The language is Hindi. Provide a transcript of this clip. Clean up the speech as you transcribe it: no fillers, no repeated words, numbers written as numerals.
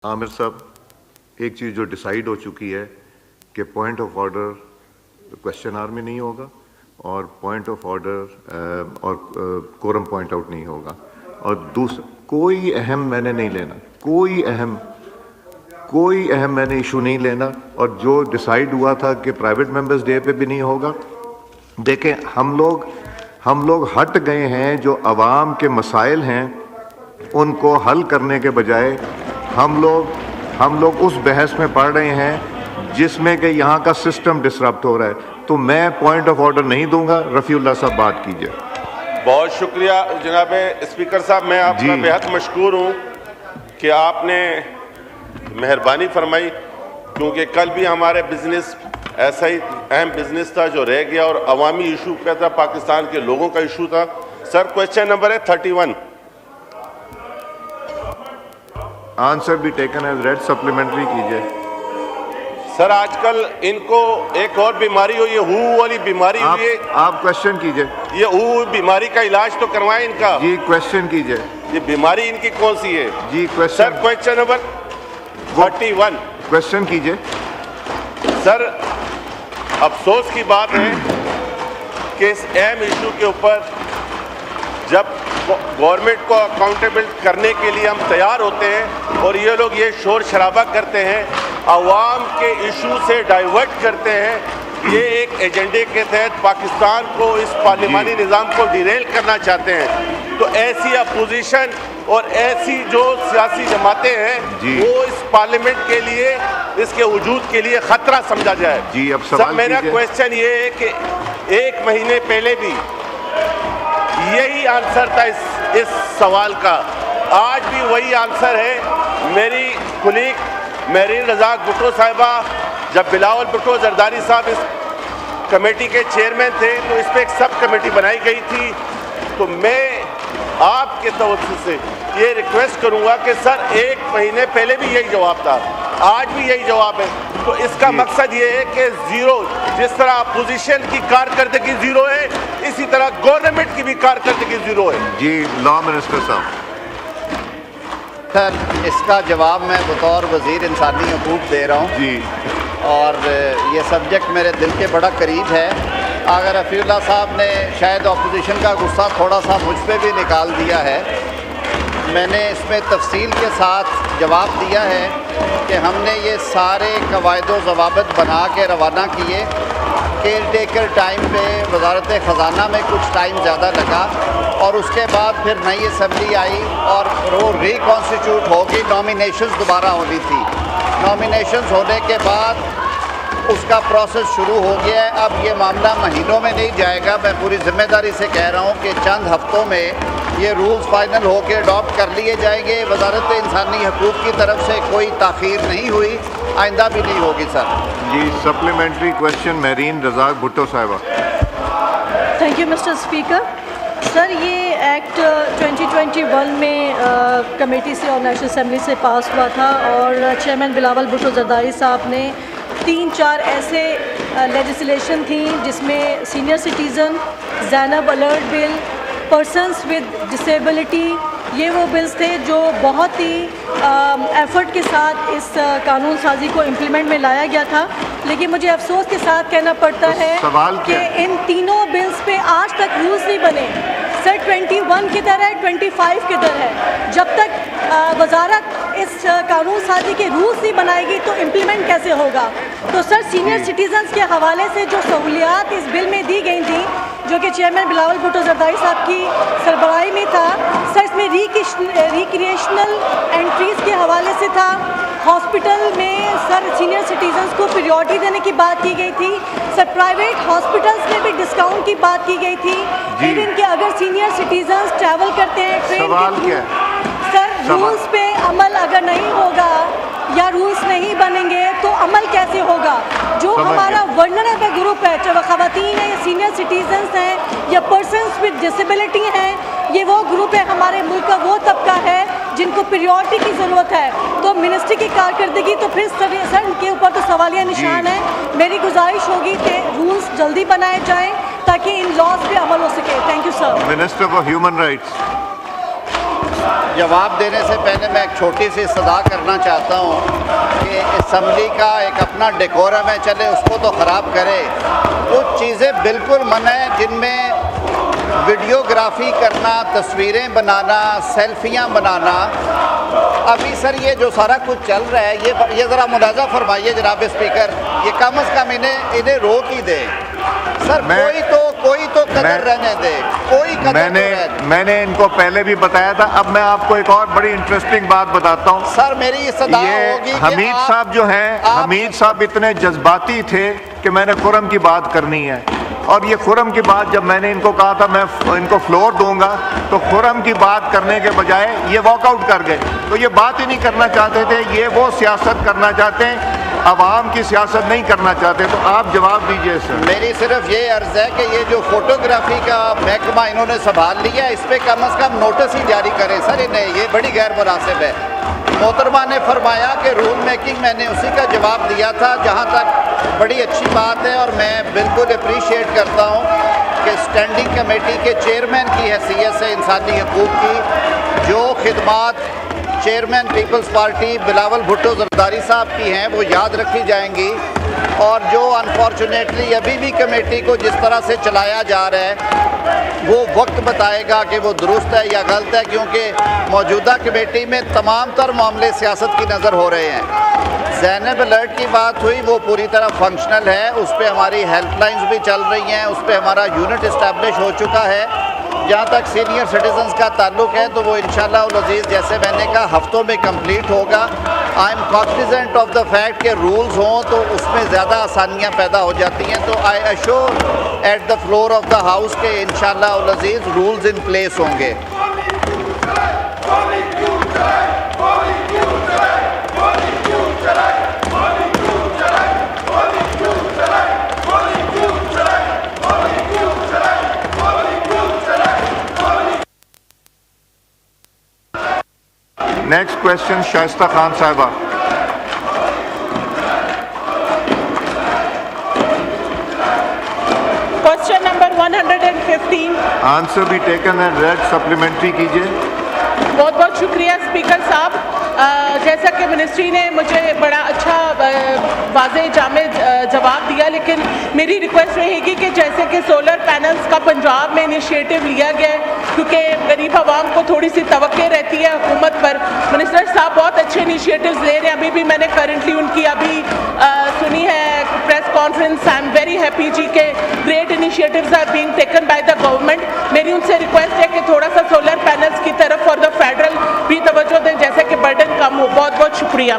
आमिर साहब, एक चीज़ जो डिसाइड हो चुकी है कि point of order question hour में नहीं होगा और पॉइंट ऑफ ऑर्डर और कोरम पॉइंट आउट नहीं होगा। और दूसरा, कोई अहम मैंने नहीं लेना, कोई अहम मैंने इशू नहीं लेना। और जो डिसाइड हुआ था कि प्राइवेट मेंबर्स डे पे भी नहीं होगा, देखें हम लोग हट गए हैं। जो अवाम के मसाइल हैं उनको हल करने के बजाय हम लोग उस बहस में पड़ रहे हैं जिसमें कि यहाँ का सिस्टम डिसरप्ट हो रहा है। तो मैं पॉइंट ऑफ ऑर्डर नहीं दूंगा। रफ़ीउल्लाह साहब बात कीजिए। बहुत शुक्रिया जनाब स्पीकर साहब, मैं आपका बेहद मशकूर हूँ कि आपने मेहरबानी फरमाई, क्योंकि कल भी हमारे बिजनेस ऐसा ही अहम बिजनेस था जो रह गया और अवामी इशू का था, पाकिस्तान के लोगों का इशू था। सर क्वेश्चन नंबर है 31। आंसर भी टेकन एज रेड, सप्लीमेंट्री कीजिए। सर आजकल इनको एक और बीमारी हुई है, हू वाली बीमारी हुई है। आप क्वेश्चन कीजिए। ये हू बीमारी का इलाज तो करवाएं इनका। जी क्वेश्चन कीजिए। ये बीमारी इनकी कौन सी है? जी question. Sir question number 31। Question कीजिए। सर अफसोस की बात है कि इस अहम इशू के ऊपर जब गवर्नमेंट को अकाउंटेबल करने के लिए हम तैयार होते हैं और ये लोग ये शोर शराबा करते हैं, अवाम के इशू से डाइवर्ट करते हैं। ये एक एजेंडे के तहत पाकिस्तान को, इस पार्लिमानी निज़ाम को डिरेल करना चाहते हैं। तो ऐसी अपोजिशन और ऐसी जो सियासी जमातें हैं वो इस पार्लियामेंट के लिए, इसके वजूद के लिए खतरा समझा जाए। जी अब सवाल मेरा क्वेश्चन ये है कि 1 महीने पहले भी यही आंसर था इस सवाल का, आज भी वही आंसर है। मेरी कुलीग मेरीन रज़ाक भुट्टो साहिबा, जब बिलावल भुट्टो जरदारी साहब इस कमेटी के चेयरमैन थे तो इस पर एक सब कमेटी बनाई गई थी। तो मैं आपके तवज्जो से ये रिक्वेस्ट करूंगा कि सर 1 महीने पहले भी यही जवाब था, आज भी यही जवाब है। तो इसका मकसद ये है कि जीरो, जिस तरह अपोजिशन की कारकर्दगी जीरो है, इसी तरह गवर्नमेंट की भी कारकर्दगी जीरो है। जी लॉ मिनिस्टर साहब। सर इसका जवाब मैं बतौर वज़ीर इंसानी हकूक़ दे रहा हूँ जी, और ये सब्जेक्ट मेरे दिल के बड़ा करीब है। अगर रफ़ीउल्लाह साहब ने शायद अपोजिशन का गुस्सा थोड़ा सा मुझ पे भी निकाल दिया है, मैंने इसमें तफसील के साथ जवाब दिया है कि हमने ये सारे कवायद व ज़वाबित बना के रवाना किए। केयर टेकर टाइम पे वजारत ख़ज़ाना में कुछ टाइम ज़्यादा लगा और उसके बाद फिर नई असम्बली आई और वो रिकॉन्स्टिट्यूट होगी। नॉमिनेशंस दोबारा होनी थी। नॉमिनेशंस होने के बाद उसका प्रोसेस शुरू हो गया है। अब ये मामला महीनों में नहीं जाएगा। मैं पूरी जिम्मेदारी से कह रहा हूँ कि चंद हफ्तों में ये रूल्स फाइनल होकर अडॉप्ट कर लिए जाएंगे। वजारत इंसानी हकूक़ की तरफ से कोई ताख़ीर नहीं हुई, आइंदा भी नहीं होगी। सर जी सप्लीमेंट्री क्वेश्चन मेरीन रज़ाक भुट्टो साहिबा। Thank you mister speaker. Sir ये एक्ट 2021 में कमेटी से और नेशनल असम्बली से पास हुआ था और चेयरमैन बिलावल भुट्टो जरदारी साहब ने 3-4 ऐसे लेजिस्लेशन थी जिसमें senior citizen, Zainab alert bill, persons with disability, ये वो बिल्स थे जो बहुत ही एफ़र्ट के साथ इस कानून साजी को इम्प्लीमेंट में लाया गया था। लेकिन मुझे अफसोस के साथ कहना पड़ता है कि इन तीनों बिल्स पे आज तक रूल्स नहीं बने। सर 21 किधर है, 25 किधर है? जब तक वजारत इस कानून साजी के रूल्स नहीं बनाएगी तो इम्प्लीमेंट कैसे होगा? तो सर सीनियर सिटीजन्स के हवाले से जो सहूलियात इस बिल में दी गई थी, जो कि चेयरमैन बिलावल भुट्टो जरदारी साहब की सरबराही में था, सर इसमें रिक्रिएशनल एंट्रीज़ के हवाले से था। हॉस्पिटल में सर सीनियर सिटीजन्स को प्रायोरिटी देने की बात की गई थी। सर प्राइवेट हॉस्पिटल्स में भी डिस्काउंट की बात की गई थी। इवन कि अगर सीनियर सिटीजन्स ट्रैवल करते हैं ट्रेन के थ्रू, सर रूल्स पे अमल अगर नहीं होगा या रूल्स नहीं बनेंगे तो अमल कैसे होगा? जो हमारा वल्नरेबल ग्रुप है, चाहे वह ख़वातीन हैं या सीनियर सिटीजन्स हैं या पर्सन्स विद डिसेबिलिटी हैं, ये वो ग्रुप है हमारे मुल्क का, वो तबका है जिनको प्रायोरिटी की ज़रूरत है। तो मिनिस्ट्री की कारकर्दगी तो फिर सर उनके ऊपर तो सवालिया निशान है। मेरी गुजारिश होगी कि रूल्स जल्दी बनाए जाएँ ताकि इन लॉज पे अमल हो सके। Thank you sir. Minister for human rights. जवाब देने से पहले मैं एक छोटी सी सदा करना चाहता हूँ कि असम्बली का एक अपना डेकोरम है, चले उसको तो ख़राब करे। कुछ चीज़ें बिल्कुल मना है जिनमें वीडियोग्राफी करना, तस्वीरें बनाना, सेल्फियाँ बनाना। अभी सर ये जो सारा कुछ चल रहा है ये ज़रा मुलाजा फरमाइए जनाब स्पीकर, ये कम से कम इन्हें रोक ही दे सर। कोई तो कदर रहने दे, कोई कदर मैंने इनको पहले भी बताया था। अब मैं आपको एक और बड़ी इंटरेस्टिंग बात बताता हूँ सर। मेरी सदा होगी हमीद साहब जो हैं, हमीद साहब इतने जज्बाती थे कि मैंने खुरम की बात करनी है, और ये खुरम की बात जब मैंने इनको कहा था मैं इनको फ्लोर दूंगा, तो खुरम की बात करने के बजाय ये वॉकआउट कर गए। तो ये बात ही नहीं करना चाहते थे, ये वो सियासत करना चाहते हैं, अवाम की सियासत नहीं करना चाहते। तो आप जवाब दीजिए सर। मेरी सिर्फ ये अर्ज है कि ये जो फोटोग्राफी का महकमा इन्होंने संभाल लिया, इस पर कम से कम नोटिस ही जारी करें सर इन्हें, ये बड़ी गैर मुनासिब है। मोहतरमा ने फरमाया कि रूल मेकिंग मैंने उसी का जवाब दिया था, जहाँ तक बड़ी अच्छी बात है और मैं बिल्कुल अप्रीशिएट करता हूँ कि स्टैंडिंग कमेटी के चेयरमैन की हैसियत से इंसानी हकूक़ की जो खिदमात चेयरमैन पीपल्स पार्टी बिलावल भुट्टो जरदारी साहब की हैं वो याद रखी जाएंगी, और जो अनफॉर्चुनेटली अभी भी कमेटी को जिस तरह से चलाया जा रहा है वो वक्त बताएगा कि वो दुरुस्त है या गलत है, क्योंकि मौजूदा कमेटी में तमाम तर मामले सियासत की नज़र हो रहे हैं। ज़ैनब अलर्ट की बात हुई, वो पूरी तरह फंक्शनल है, उस पर हमारी हेल्पलाइंस भी चल रही हैं, उस पर हमारा यूनिट इस्टेब्लिश हो चुका है। जहाँ तक सीनियर सिटीजन्स का ताल्लुक है तो वो इंशाअल्लाह उल अज़ीज़ जैसे मैंने कहा हफ्तों में कंप्लीट होगा। I am Cognizant of the fact कि रूल्स हों तो उसमें ज़्यादा आसानियाँ पैदा हो जाती हैं। तो I assure at the floor of the house के इंशाअल्लाह उल अज़ीज़ रूल्स इन प्लेस होंगे। नेक्स्ट क्वेश्चन शाइस्ता खान साहिबा। Question number 115। आंसर भी टेकन एंड रेड, सप्लीमेंट्री कीजिए। बहुत बहुत शुक्रिया स्पीकर साहब। जैसा कि मिनिस्ट्री ने मुझे बड़ा अच्छा वाज़े जामे जवाब दिया, लेकिन मेरी रिक्वेस्ट रहेगी कि जैसे कि सोलर पैनल्स का पंजाब में इनिशिएटिव लिया गया है, क्योंकि गरीब आवाम को थोड़ी सी तवक्के रहती है हुकूमत पर। मिनिस्टर साहब बहुत अच्छे इनिशिएटिव्स ले रहे हैं। अभी भी मैंने करंटली उनकी सुनी है press conference. I am very happy जी के great initiatives are being taken by the government. मेरी उनसे रिक्वेस्ट है कि थोड़ा सा सोलर पैनल्स की तरफ और द फेडरल भी तवज्जो दें, जैसे कि बर्डन कम हो। बहुत बहुत शुक्रिया।